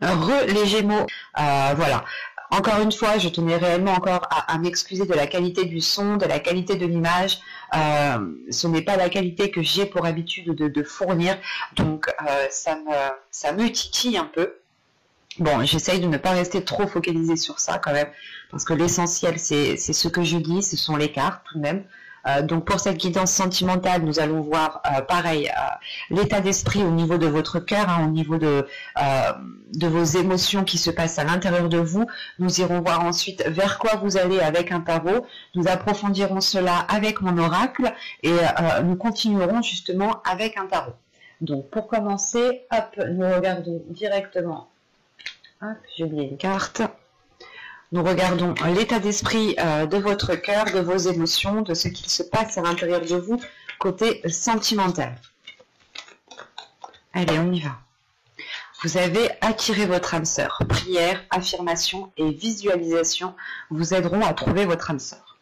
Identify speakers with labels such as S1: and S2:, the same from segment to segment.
S1: Les Gémeaux, voilà. Encore une fois, je tenais réellement encore à m'excuser de la qualité du son, de la qualité de l'image. Ce n'est pas la qualité que j'ai pour habitude de fournir, donc ça me titille un peu. Bon, j'essaye de ne pas rester trop focalisée sur ça quand même, parce que l'essentiel c'est ce que je dis, ce sont les cartes tout de même. Donc pour cette guidance sentimentale, nous allons voir pareil l'état d'esprit au niveau de votre cœur, au niveau de vos émotions qui se passent à l'intérieur de vous. Nous irons voir ensuite vers quoi vous allez avec un tarot. Nous approfondirons cela avec mon oracle et nous continuerons justement avec un tarot. Donc pour commencer, hop, nous regardons directement. Hop, j'ai oublié une carte. Nous regardons l'état d'esprit de votre cœur, de vos émotions, de ce qui se passe à l'intérieur de vous, côté sentimental. Allez, on y va. Vous avez attiré votre âme sœur. Prière, affirmation et visualisation vous aideront à trouver votre âme sœur.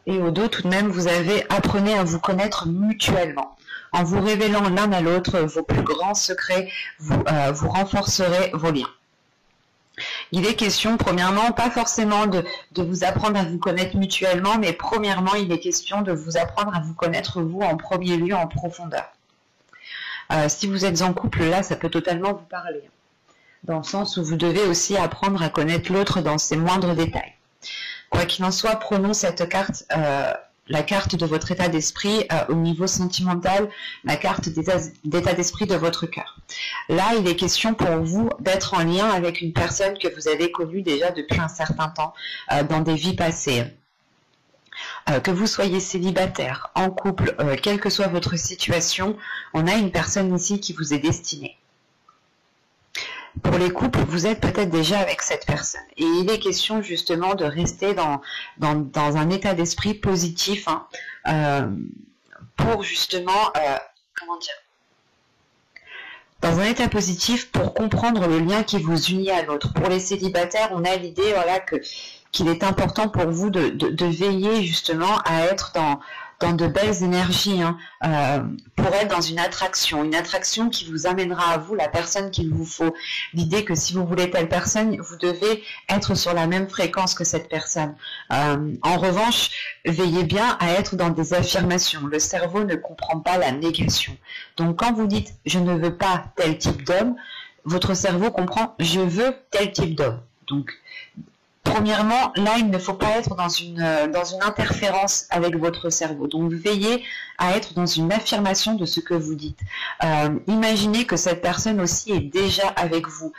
S1: Et au dos, tout de même, vous avez apprenez à vous connaître mutuellement. En vous révélant l'un à l'autre vos plus grands secrets, vous renforcerez vos liens. Il est question, premièrement, pas forcément de vous apprendre à vous connaître mutuellement, mais premièrement, il est question de vous apprendre à vous connaître vous en premier lieu, en profondeur. Si vous êtes en couple, là, ça peut totalement vous parler. Dans le sens où vous devez aussi apprendre à connaître l'autre dans ses moindres détails. Quoi qu'il en soit, prenons cette carte, la carte de votre état d'esprit au niveau sentimental, la carte d'état d'esprit de votre cœur. Là, il est question pour vous d'être en lien avec une personne que vous avez connue déjà depuis un certain temps dans des vies passées. Que vous soyez célibataire, en couple, quelle que soit votre situation, on a une personne ici qui vous est destinée. Pour les couples, vous êtes peut-être déjà avec cette personne. Et il est question justement de rester dans un état d'esprit positif pour justement, comment dire, dans un état positif pour comprendre le lien qui vous unit à l'autre. Pour les célibataires, on a l'idée voilà, qu'il est important pour vous de veiller justement à être dans de belles énergies, pour être dans une attraction qui vous amènera à vous la personne qu'il vous faut. L'idée que si vous voulez telle personne, vous devez être sur la même fréquence que cette personne. En revanche, veillez bien à être dans des affirmations. Le cerveau ne comprend pas la négation. Donc quand vous dites « je ne veux pas tel type d'homme », votre cerveau comprend « je veux tel type d'homme ». Donc, premièrement, là, il ne faut pas être dans une interférence avec votre cerveau. Donc, veillez à être dans une affirmation de ce que vous dites. Imaginez que cette personne aussi est déjà avec vous.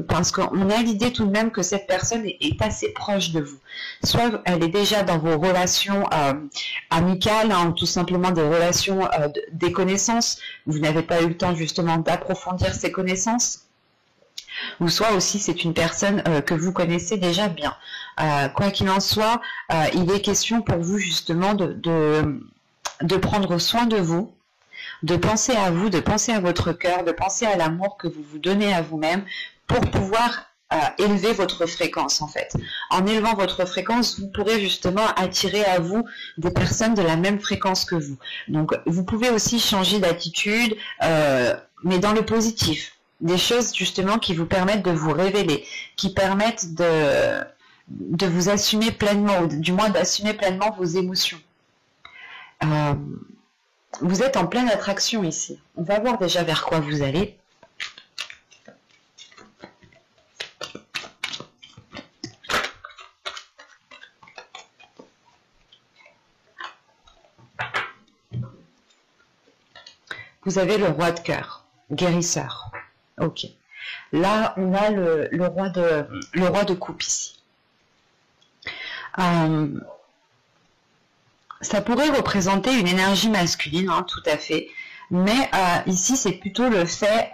S1: Parce qu'on a l'idée tout de même que cette personne est assez proche de vous. Soit elle est déjà dans vos relations amicales, ou tout simplement des relations, des connaissances. Vous n'avez pas eu le temps justement d'approfondir ces connaissances. Ou soit aussi c'est une personne que vous connaissez déjà bien. Quoi qu'il en soit, il est question pour vous justement de prendre soin de vous, de penser à vous, de penser à votre cœur, de penser à l'amour que vous vous donnez à vous-même pour pouvoir élever votre fréquence en fait. En élevant votre fréquence, vous pourrez justement attirer à vous des personnes de la même fréquence que vous. Donc vous pouvez aussi changer d'attitude, mais dans le positif. Des choses justement qui vous permettent de vous révéler, qui permettent de vous assumer pleinement, ou du moins d'assumer pleinement vos émotions. Vous êtes en pleine attraction ici. On va voir déjà vers quoi vous allez. Vous avez le roi de cœur, guérisseur. Ok. Là, on a le roi de coupe ici. Ça pourrait représenter une énergie masculine, tout à fait. Mais ici, c'est plutôt le fait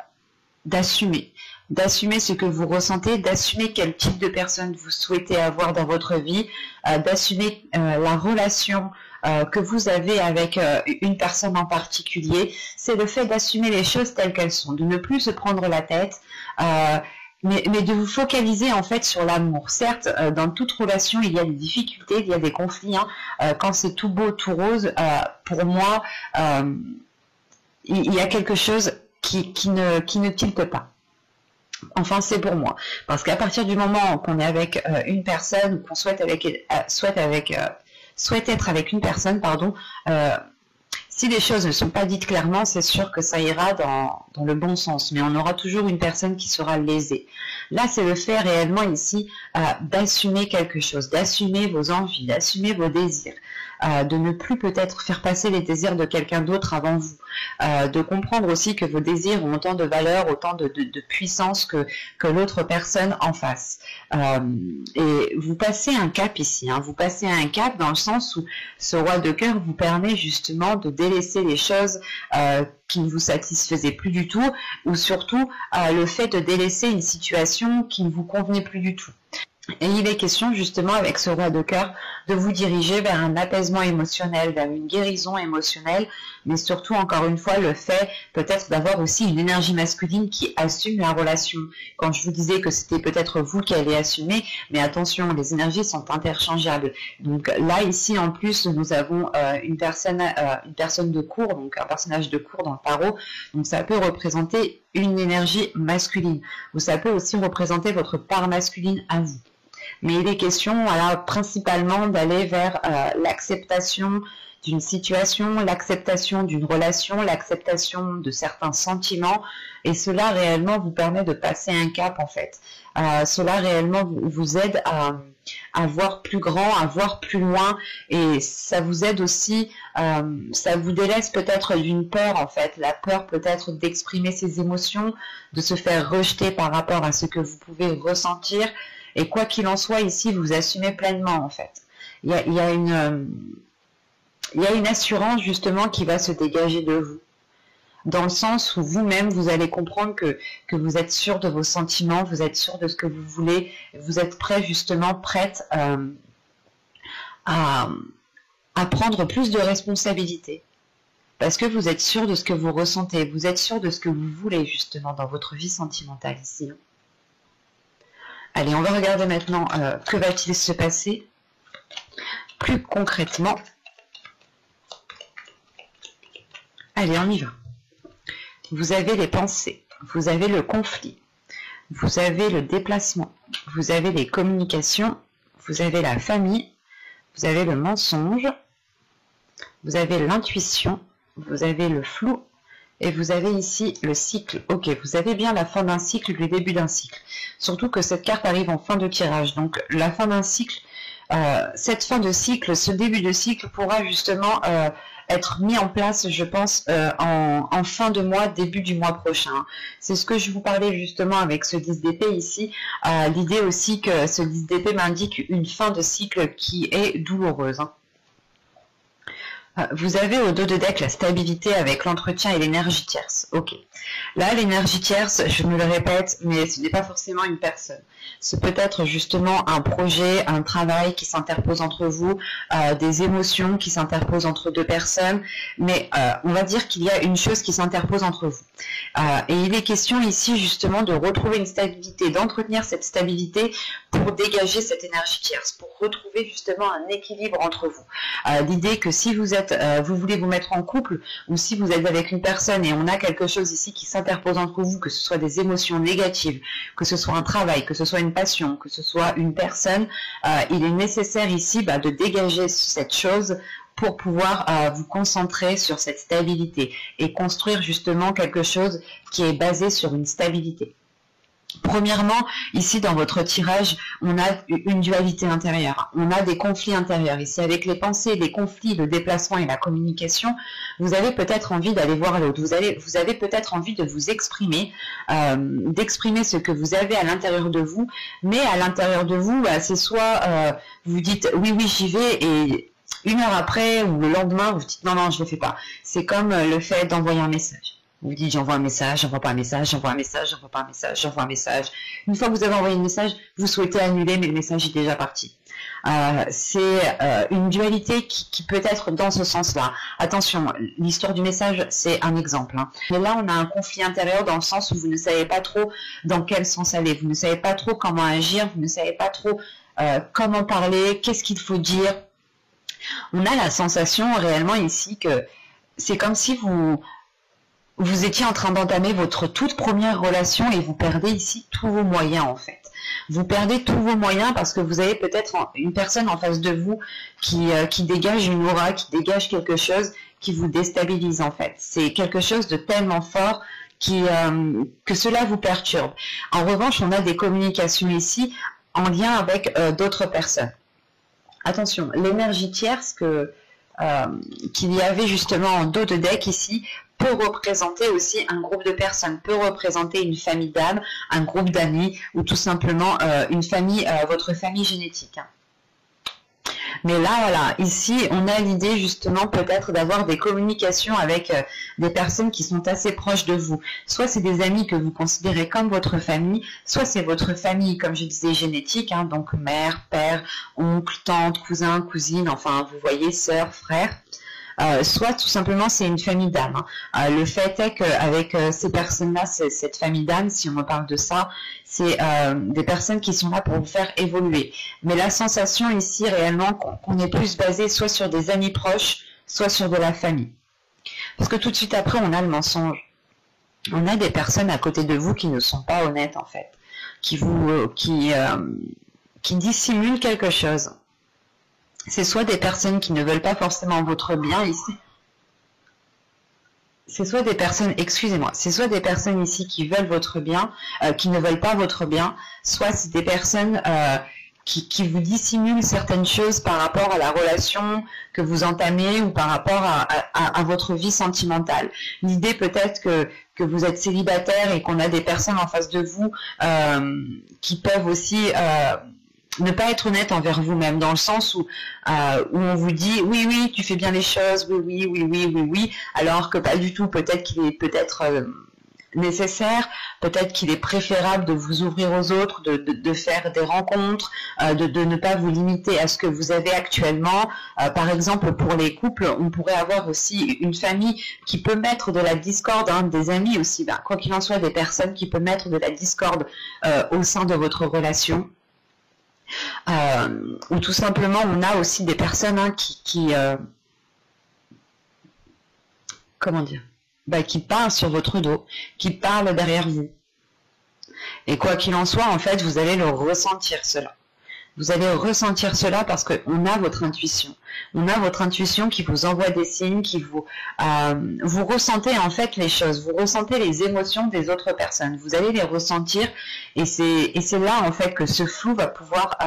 S1: d'assumer. D'assumer ce que vous ressentez, d'assumer quel type de personne vous souhaitez avoir dans votre vie, d'assumer la relation que vous avez avec une personne en particulier. C'est le fait d'assumer les choses telles qu'elles sont, de ne plus se prendre la tête, mais de vous focaliser en fait sur l'amour. Certes, dans toute relation, il y a des difficultés, il y a des conflits. Quand c'est tout beau, tout rose, pour moi, il y a quelque chose qui ne tilte pas. Enfin, c'est pour moi. Parce qu'à partir du moment qu'on est avec une personne, ou qu'on souhaite être avec une personne, pardon, si les choses ne sont pas dites clairement, c'est sûr que ça ira dans le bon sens, mais on aura toujours une personne qui sera lésée. Là, c'est le fait réellement ici d'assumer quelque chose, d'assumer vos envies, d'assumer vos désirs, de ne plus peut-être faire passer les désirs de quelqu'un d'autre avant vous, de comprendre aussi que vos désirs ont autant de valeur, autant de puissance que l'autre personne en face. Et vous passez un cap ici, hein, vous passez un cap dans le sens où ce roi de cœur vous permet justement de délaisser les choses qui ne vous satisfaisaient plus du tout, ou surtout le fait de délaisser une situation qui ne vous convenait plus du tout. Et il est question justement avec ce roi de cœur de vous diriger vers un apaisement émotionnel, vers une guérison émotionnelle, mais surtout encore une fois le fait peut-être d'avoir aussi une énergie masculine qui assume la relation. Quand je vous disais que c'était peut-être vous qui allez assumer, mais attention, les énergies sont interchangeables. Donc là ici en plus nous avons une personne de cour, donc un personnage de cour dans le tarot, donc ça peut représenter une énergie masculine, ou ça peut aussi représenter votre part masculine à vous. Mais il est question, voilà, principalement d'aller vers l'acceptation d'une situation, l'acceptation d'une relation, l'acceptation de certains sentiments, et cela réellement vous permet de passer un cap en fait. Cela réellement vous aide à voir plus grand, à voir plus loin, et ça vous aide aussi, ça vous délaisse peut-être d'une peur en fait, la peur peut-être d'exprimer ses émotions, de se faire rejeter par rapport à ce que vous pouvez ressentir. Et quoi qu'il en soit, ici, vous assumez pleinement, en fait. Il y a une assurance, justement, qui va se dégager de vous. Dans le sens où vous-même, vous allez comprendre que vous êtes sûr de vos sentiments, vous êtes sûr de ce que vous voulez, vous êtes prête à prendre plus de responsabilités. Parce que vous êtes sûr de ce que vous ressentez, vous êtes sûr de ce que vous voulez, justement, dans votre vie sentimentale, ici. Allez, on va regarder maintenant que va-t-il se passer plus concrètement. Allez, on y va. Vous avez les pensées, vous avez le conflit, vous avez le déplacement, vous avez les communications, vous avez la famille, vous avez le mensonge, vous avez l'intuition, vous avez le flou, et vous avez ici le cycle. Ok, vous avez bien la fin d'un cycle, le début d'un cycle. Surtout que cette carte arrive en fin de tirage. Donc la fin d'un cycle, cette fin de cycle, ce début de cycle pourra justement être mis en place, je pense, en fin de mois, début du mois prochain. C'est ce que je vous parlais justement avec ce 10 d'épée ici. L'idée aussi que ce 10 d'épée m'indique une fin de cycle qui est douloureuse. Hein. Vous avez au dos de deck la stabilité avec l'entretien et l'énergie tierce. Ok. Là, l'énergie tierce, je me le répète, mais ce n'est pas forcément une personne. Ce peut être justement un projet, un travail qui s'interpose entre vous, des émotions qui s'interposent entre deux personnes, mais on va dire qu'il y a une chose qui s'interpose entre vous. Et il est question ici justement de retrouver une stabilité, d'entretenir cette stabilité pour dégager cette énergie tierce, pour retrouver justement un équilibre entre vous. L'idée que si vous voulez vous mettre en couple, ou si vous êtes avec une personne et on a quelque chose ici qui s'interpose entre vous, que ce soit des émotions négatives, que ce soit un travail, que ce soit une passion, que ce soit une personne, il est nécessaire ici de dégager cette chose pour pouvoir vous concentrer sur cette stabilité et construire justement quelque chose qui est basé sur une stabilité. Premièrement, ici dans votre tirage, on a une dualité intérieure, on a des conflits intérieurs. Ici avec les pensées, les conflits, le déplacement et la communication, vous avez peut-être envie d'aller voir l'autre, vous avez peut-être envie de vous exprimer, d'exprimer ce que vous avez à l'intérieur de vous, mais à l'intérieur de vous, c'est soit vous dites oui j'y vais et une heure après ou le lendemain, vous dites non, je ne le fais pas. C'est comme le fait d'envoyer un message. Vous dites j'envoie un message, j'envoie pas un message, j'envoie un message, j'envoie pas un message, j'envoie un message. Une fois que vous avez envoyé un message, vous souhaitez annuler, mais le message est déjà parti. C'est une dualité qui peut être dans ce sens-là. Attention, l'histoire du message, c'est un exemple. Hein. Mais là, on a un conflit intérieur dans le sens où vous ne savez pas trop dans quel sens aller. Vous ne savez pas trop comment agir, vous ne savez pas trop comment parler, qu'est-ce qu'il faut dire. On a la sensation réellement ici que c'est comme si vous vous étiez en train d'entamer votre toute première relation et vous perdez ici tous vos moyens en fait. Vous perdez tous vos moyens parce que vous avez peut-être une personne en face de vous qui dégage une aura, qui dégage quelque chose qui vous déstabilise en fait. C'est quelque chose de tellement fort que cela vous perturbe. En revanche, on a des communications ici en lien avec d'autres personnes. Attention, l'énergie tierce qu'il y avait justement en dos de deck ici peut représenter aussi un groupe de personnes, peut représenter une famille d'âmes, un groupe d'amis ou tout simplement une famille, votre famille génétique. Mais là, voilà, ici, on a l'idée justement peut-être d'avoir des communications avec des personnes qui sont assez proches de vous. Soit c'est des amis que vous considérez comme votre famille, soit c'est votre famille, comme je disais, génétique, hein, donc mère, père, oncle, tante, cousin, cousine, enfin, vous voyez, sœur, frère. Soit tout simplement c'est une famille d'âmes. Le fait est qu'avec ces personnes-là, cette famille d'âmes, si on me parle de ça, c'est des personnes qui sont là pour vous faire évoluer. Mais la sensation ici réellement qu'on est plus basé soit sur des amis proches, soit sur de la famille. Parce que tout de suite après, on a le mensonge. On a des personnes à côté de vous qui ne sont pas honnêtes en fait, qui dissimulent quelque chose. C'est soit des personnes qui ne veulent pas forcément votre bien ici. C'est soit des personnes, excusez-moi, c'est soit des personnes ici qui veulent votre bien, qui ne veulent pas votre bien, soit c'est des personnes qui vous dissimulent certaines choses par rapport à la relation que vous entamez ou par rapport à votre vie sentimentale. L'idée peut-être que vous êtes célibataire et qu'on a des personnes en face de vous qui peuvent aussi ne pas être honnête envers vous-même, dans le sens où on vous dit oui, oui, tu fais bien les choses, oui, oui, oui, oui, oui, oui, alors que pas du tout, peut-être qu'il est peut-être nécessaire, peut-être qu'il est préférable de vous ouvrir aux autres, de faire des rencontres, de ne pas vous limiter à ce que vous avez actuellement. Par exemple, pour les couples, on pourrait avoir aussi une famille qui peut mettre de la discorde, hein, des amis aussi, quoi qu'il en soit, des personnes qui peuvent mettre de la discorde au sein de votre relation. Ou tout simplement on a aussi des personnes hein, comment dire, qui parlent sur votre dos, qui parlent derrière vous. Et quoi qu'il en soit, en fait, vous allez le ressentir cela. Vous allez ressentir cela parce qu'on a votre intuition. On a votre intuition qui vous envoie des signes, qui vous ressentez en fait les choses, vous ressentez les émotions des autres personnes. Vous allez les ressentir et c'est là en fait que ce flou va pouvoir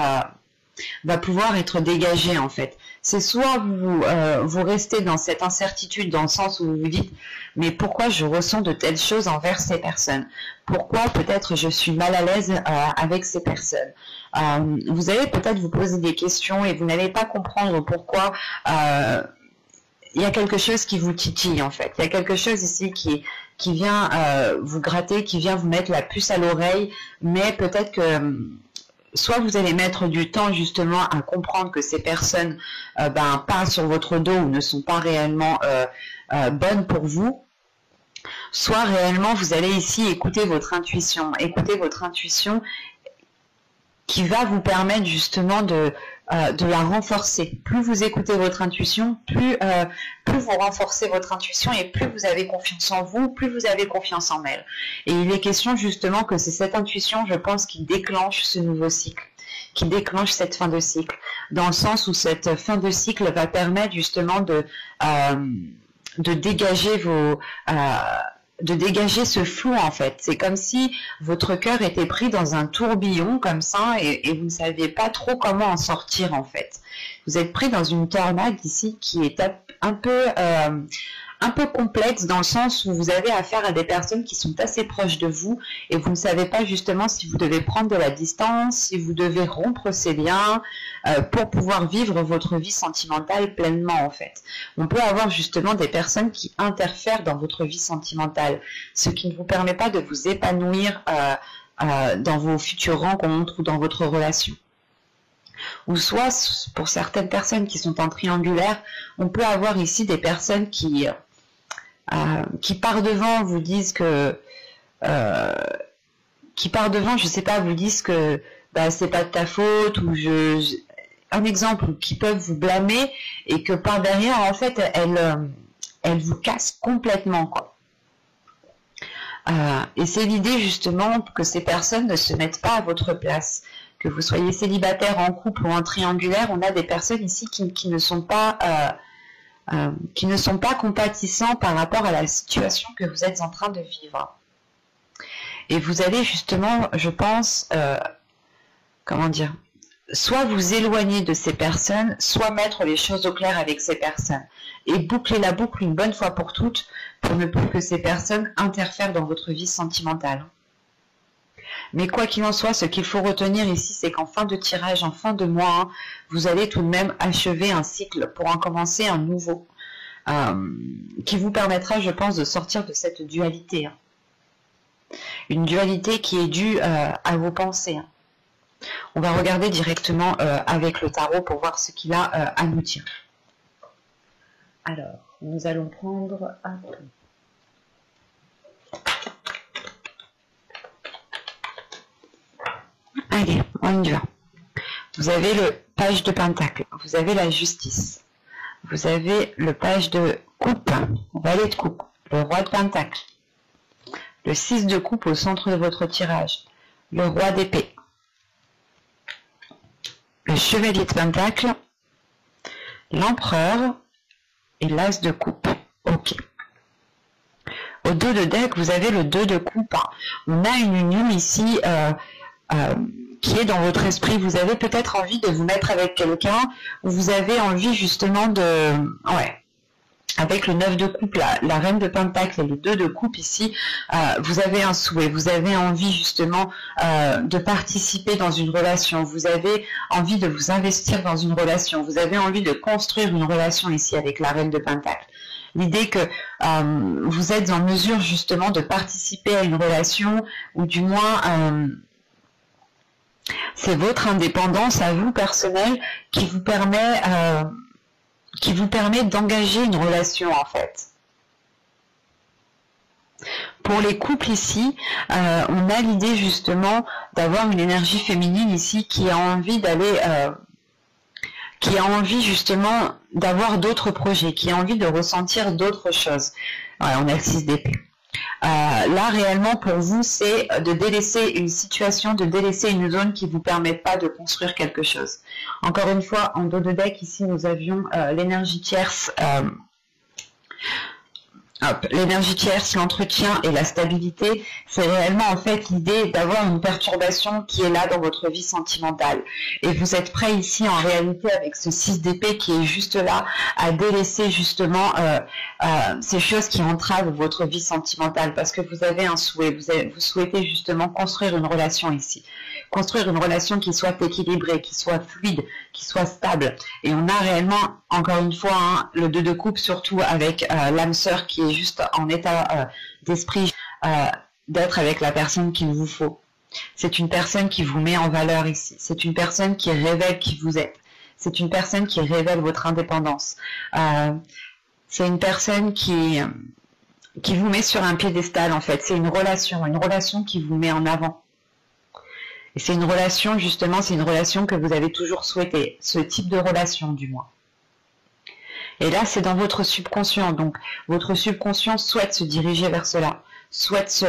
S1: être dégagé en fait. C'est soit vous restez dans cette incertitude dans le sens où vous vous dites mais pourquoi je ressens de telles choses envers ces personnes? Pourquoi peut-être je suis mal à l'aise avec ces personnes? Vous allez peut-être vous poser des questions et vous n'allez pas comprendre pourquoi il y a quelque chose qui vous titille en fait. Il y a quelque chose ici qui vient vous gratter, qui vient vous mettre la puce à l'oreille, mais peut-être que soit vous allez mettre du temps justement à comprendre que ces personnes parlent sur votre dos ou ne sont pas réellement bonnes pour vous, soit réellement vous allez ici écouter votre intuition qui va vous permettre justement de la renforcer. Plus vous écoutez votre intuition, plus vous renforcez votre intuition et plus vous avez confiance en vous, plus vous avez confiance en elle. Et il est question justement que c'est cette intuition, je pense, qui déclenche ce nouveau cycle, qui déclenche cette fin de cycle, dans le sens où cette fin de cycle va permettre justement de dégager de dégager ce flou en fait. C'est comme si votre cœur était pris dans un tourbillon comme ça et vous ne saviez pas trop comment en sortir en fait. Vous êtes pris dans une tornade ici qui est un peu complexe dans le sens où vous avez affaire à des personnes qui sont assez proches de vous et vous ne savez pas justement si vous devez prendre de la distance, si vous devez rompre ces liens pour pouvoir vivre votre vie sentimentale pleinement en fait. On peut avoir justement des personnes qui interfèrent dans votre vie sentimentale, ce qui ne vous permet pas de vous épanouir dans vos futures rencontres ou dans votre relation. Ou soit, pour certaines personnes qui sont en triangulaire, on peut avoir ici des personnes qui par devant vous disent que je sais pas, vous disent que c'est pas de ta faute ou un exemple, qui peuvent vous blâmer et que par derrière en fait elles vous cassent complètement quoi. Et c'est l'idée justement que ces personnes ne se mettent pas à votre place. Que vous soyez célibataire, en couple ou en triangulaire, on a des personnes ici qui ne sont pas compatissants par rapport à la situation que vous êtes en train de vivre. Et vous allez justement, je pense, comment dire, soit vous éloigner de ces personnes, soit mettre les choses au clair avec ces personnes. Et boucler la boucle une bonne fois pour toutes, pour ne plus que ces personnes interfèrent dans votre vie sentimentale. Mais quoi qu'il en soit, ce qu'il faut retenir ici, c'est qu'en fin de tirage, en fin de mois, vous allez tout de même achever un cycle pour en commencer un nouveau, qui vous permettra, je pense, de sortir de cette dualité. Une dualité qui est due à vos pensées. On va regarder directement avec le tarot pour voir ce qu'il a à nous dire. Alors, nous allons prendre... Allez, on y va. Vous avez le page de pentacle, vous avez la justice, vous avez le page de coupe, valet de coupe, le roi de pentacle, le 6 de coupe au centre de votre tirage, le roi d'épée, le chevalier de pentacle, l'empereur et l'as de coupe. Ok. Au dos de deck, vous avez le 2 de coupe. On a une union ici qui est dans votre esprit. Vous avez peut-être envie de vous mettre avec quelqu'un, ou vous avez envie justement de... Ouais. Avec le 9 de coupe, la reine de pentacle et le 2 de coupe ici, vous avez un souhait, vous avez envie justement de participer dans une relation, vous avez envie de vous investir dans une relation, vous avez envie de construire une relation ici avec la reine de pentacle. L'idée que vous êtes en mesure justement de participer à une relation, ou du moins... c'est votre indépendance à vous personnelle qui vous permet d'engager une relation en fait. Pour les couples ici, on a l'idée justement d'avoir une énergie féminine ici qui a envie d'aller, qui a envie justement d'avoir d'autres projets, qui a envie de ressentir d'autres choses. Ouais, on a le 6 d'épée. Là réellement pour vous c'est de délaisser une situation, de délaisser une zone qui ne vous permet pas de construire quelque chose. Encore une fois, en dos de deck ici nous avions l'énergie tierce, l'énergie tierce, l'entretien et la stabilité. C'est réellement en fait l'idée d'avoir une perturbation qui est là dans votre vie sentimentale. Et vous êtes prêt ici en réalité avec ce 6 d'épée qui est juste là à délaisser justement ces choses qui entravent votre vie sentimentale parce que vous avez un souhait, vous souhaitez justement construire une relation ici. Construire une relation qui soit équilibrée, qui soit fluide, qui soit stable. Et on a réellement, encore une fois, le 2 de coupe, surtout avec l'âme sœur qui est juste en état d'esprit d'être avec la personne qu'il vous faut. C'est une personne qui vous met en valeur ici. C'est une personne qui révèle qui vous êtes. C'est une personne qui révèle votre indépendance. C'est une personne qui vous met sur un piédestal, en fait. C'est une relation qui vous met en avant. Et c'est une relation, justement, c'est une relation que vous avez toujours souhaité, ce type de relation, du moins. Et là, c'est dans votre subconscient, donc votre subconscient souhaite se diriger vers cela, souhaite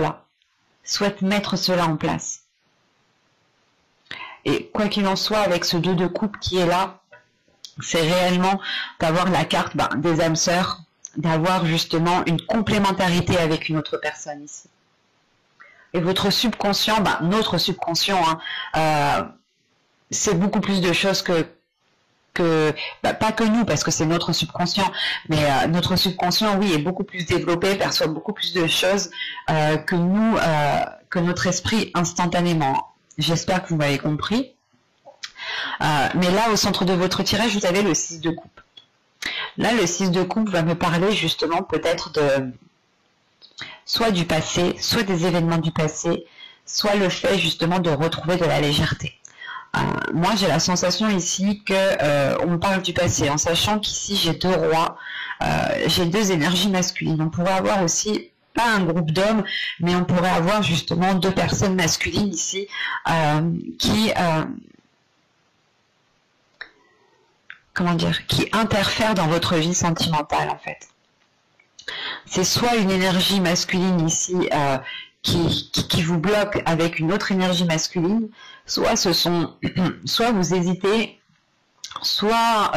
S1: mettre cela en place. Et quoi qu'il en soit, avec ce 2 de coupe qui est là, c'est réellement d'avoir la carte des âmes sœurs, d'avoir justement une complémentarité avec une autre personne ici. Et votre subconscient, notre subconscient, c'est beaucoup plus de choses pas que nous, parce que c'est notre subconscient, mais notre subconscient, oui, est beaucoup plus développé, perçoit beaucoup plus de choses que nous, que notre esprit instantanément. J'espère que vous m'avez compris. Mais là, au centre de votre tirage, vous avez le 6 de coupe. Là, le 6 de coupe va me parler justement peut-être de... soit du passé, soit des événements du passé, soit le fait justement de retrouver de la légèreté. Moi j'ai la sensation ici que on parle du passé, en sachant qu'ici j'ai 2 rois, j'ai 2 énergies masculines. On pourrait avoir aussi, pas un groupe d'hommes, mais on pourrait avoir justement 2 personnes masculines ici qui interfèrent dans votre vie sentimentale en fait. C'est soit une énergie masculine ici qui vous bloque avec une autre énergie masculine, soit soit vous hésitez, soit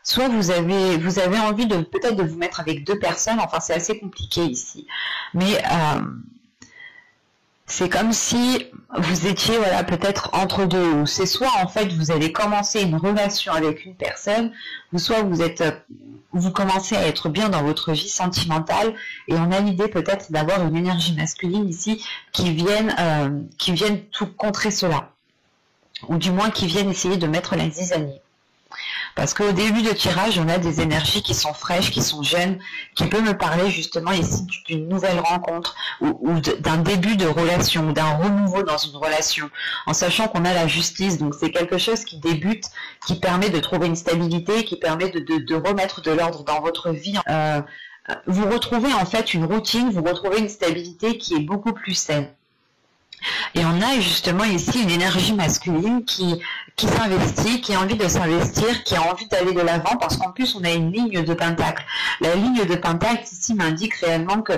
S1: vous avez envie de peut-être de vous mettre avec deux personnes. Enfin, c'est assez compliqué ici, mais c'est comme si vous étiez voilà peut-être entre deux, ou c'est soit en fait vous allez commencer une relation avec une personne, ou soit vous commencez à être bien dans votre vie sentimentale, et on a l'idée peut-être d'avoir une énergie masculine ici qui vienne tout contrer cela, ou du moins qui viennent essayer de mettre la zizanie. Parce qu'au début de tirage, on a des énergies qui sont fraîches, qui sont jeunes, qui peuvent me parler justement ici d'une nouvelle rencontre ou d'un début de relation, ou d'un renouveau dans une relation, en sachant qu'on a la justice. Donc c'est quelque chose qui débute, qui permet de trouver une stabilité, qui permet de remettre de l'ordre dans votre vie. Vous retrouvez en fait une routine, vous retrouvez une stabilité qui est beaucoup plus saine. Et on a justement ici une énergie masculine qui s'investit, qui a envie de s'investir, qui a envie d'aller de l'avant, parce qu'en plus on a une ligne de pentacle. La ligne de pentacle ici m'indique réellement que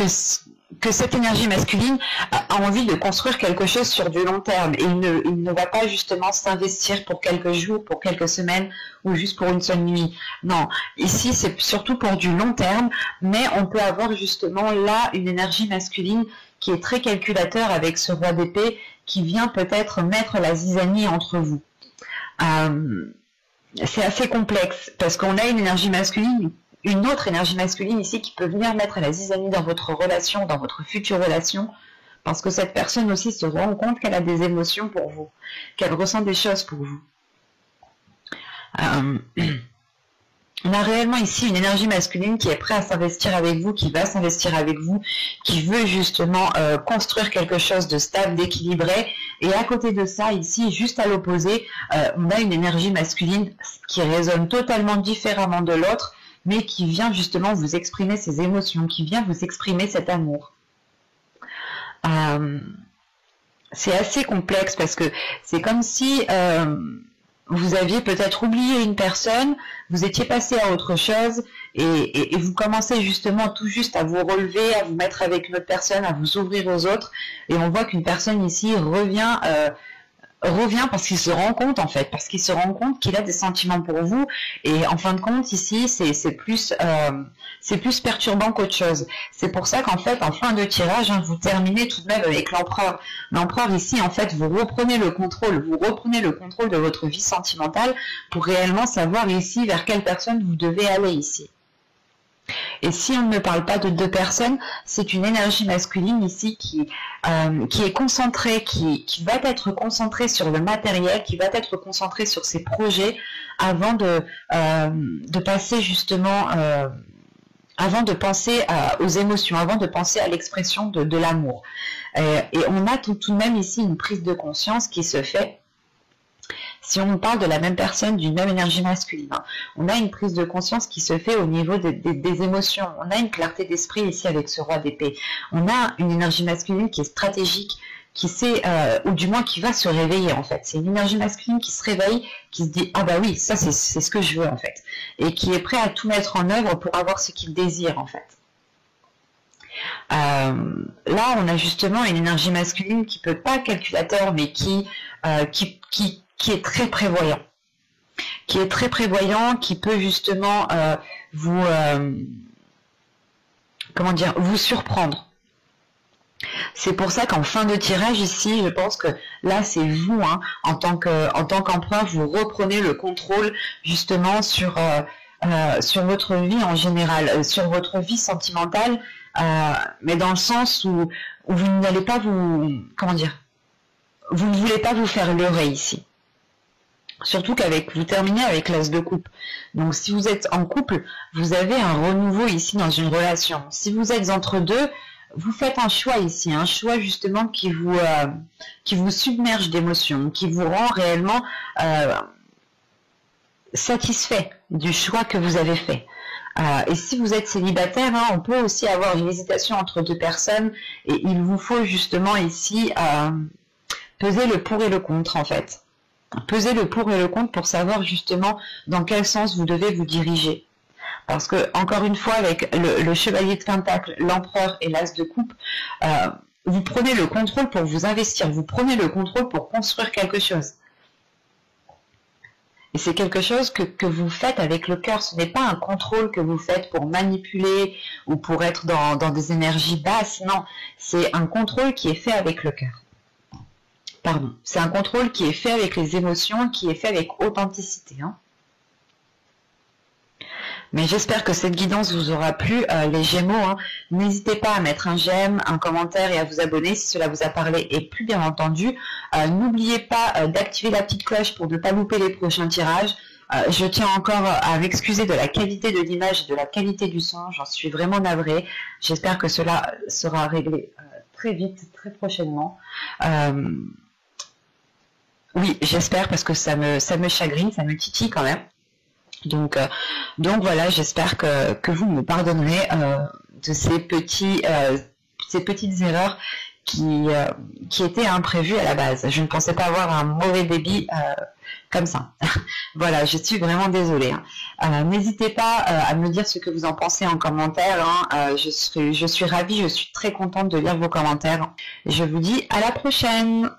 S1: cette énergie masculine a envie de construire quelque chose sur du long terme, et il ne va pas justement s'investir pour quelques jours, pour quelques semaines, ou juste pour une seule nuit. Non, ici c'est surtout pour du long terme, mais on peut avoir justement là une énergie masculine qui est très calculateur avec ce roi d'épée, qui vient peut-être mettre la zizanie entre vous. C'est assez complexe, parce qu'on a une énergie masculine, une autre énergie masculine ici qui peut venir mettre la zizanie dans votre relation, dans votre future relation, parce que cette personne aussi se rend compte qu'elle a des émotions pour vous, qu'elle ressent des choses pour vous. On a réellement ici une énergie masculine qui est prête à s'investir avec vous, qui va s'investir avec vous, qui veut justement construire quelque chose de stable, d'équilibré. Et à côté de ça, ici, juste à l'opposé, on a une énergie masculine qui résonne totalement différemment de l'autre, mais qui vient justement vous exprimer ses émotions, qui vient vous exprimer cet amour. C'est assez complexe, parce que c'est comme si vous aviez peut-être oublié une personne, vous étiez passé à autre chose, et vous commencez justement tout juste à vous relever, à vous mettre avec une autre personne, à vous ouvrir aux autres, et on voit qu'une personne ici revient parce qu'il se rend compte en fait, parce qu'il se rend compte qu'il a des sentiments pour vous, et en fin de compte ici c'est plus perturbant qu'autre chose. C'est pour ça qu'en fait en fin de tirage, vous terminez tout de même avec l'empereur. L'empereur ici en fait vous reprenez le contrôle de votre vie sentimentale pour réellement savoir ici vers quelle personne vous devez aller ici. Et si on ne parle pas de deux personnes, c'est une énergie masculine ici qui est concentrée, qui va être concentrée sur le matériel, qui va être concentrée sur ses projets avant de passer justement, avant de penser aux émotions, avant de penser à l'expression de l'amour. Et on a tout de même ici une prise de conscience qui se fait. Si on parle de la même personne, d'une même énergie masculine, on a une prise de conscience qui se fait au niveau des émotions. On a une clarté d'esprit ici avec ce roi d'épée. On a une énergie masculine qui est stratégique, qui sait, ou du moins qui va se réveiller en fait. C'est une énergie masculine qui se réveille, qui se dit « Ah bah oui, ça c'est ce que je veux en fait ». Et qui est prêt à tout mettre en œuvre pour avoir ce qu'il désire en fait. Là, on a justement une énergie masculine qui peut pas calculateur, mais qui est très prévoyant, qui peut justement vous surprendre. C'est pour ça qu'en fin de tirage ici, je pense que là c'est vous, en tant qu'empereur, vous reprenez le contrôle justement sur votre vie en général, sur votre vie sentimentale, mais dans le sens où vous n'allez pas vous ne voulez pas vous faire leurrer ici. Surtout vous terminez avec l'as de coupe. Donc si vous êtes en couple, vous avez un renouveau ici dans une relation. Si vous êtes entre deux, vous faites un choix ici, un choix justement qui vous submerge d'émotions, qui vous rend réellement satisfait du choix que vous avez fait. Et si vous êtes célibataire, on peut aussi avoir une hésitation entre deux personnes, et il vous faut justement ici peser le pour et le contre en fait. Peser le pour et le contre pour savoir justement dans quel sens vous devez vous diriger. Parce que, encore une fois, avec le chevalier de Pentacle, l'empereur et l'as de coupe, vous prenez le contrôle pour vous investir, vous prenez le contrôle pour construire quelque chose. Et c'est quelque chose que vous faites avec le cœur. Ce n'est pas un contrôle que vous faites pour manipuler ou pour être dans des énergies basses. Non, c'est un contrôle qui est fait avec le cœur. Pardon, c'est un contrôle qui est fait avec les émotions, qui est fait avec authenticité. Hein. Mais j'espère que cette guidance vous aura plu, les Gémeaux. Hein. N'hésitez pas à mettre un j'aime, un commentaire et à vous abonner si cela vous a parlé et plus bien entendu. N'oubliez pas d'activer la petite cloche pour ne pas louper les prochains tirages. Je tiens encore à m'excuser de la qualité de l'image et de la qualité du son. J'en suis vraiment navrée. J'espère que cela sera réglé très vite, très prochainement. Oui, j'espère parce que ça me chagrine, ça me titille quand même. Donc voilà, j'espère que vous me pardonnerez de ces petites erreurs qui étaient imprévues à la base. Je ne pensais pas avoir un mauvais débit comme ça. Voilà, je suis vraiment désolée. Hein. N'hésitez pas à me dire ce que vous en pensez en commentaire. Hein. Je suis ravie, je suis très contente de lire vos commentaires. Et je vous dis à la prochaine.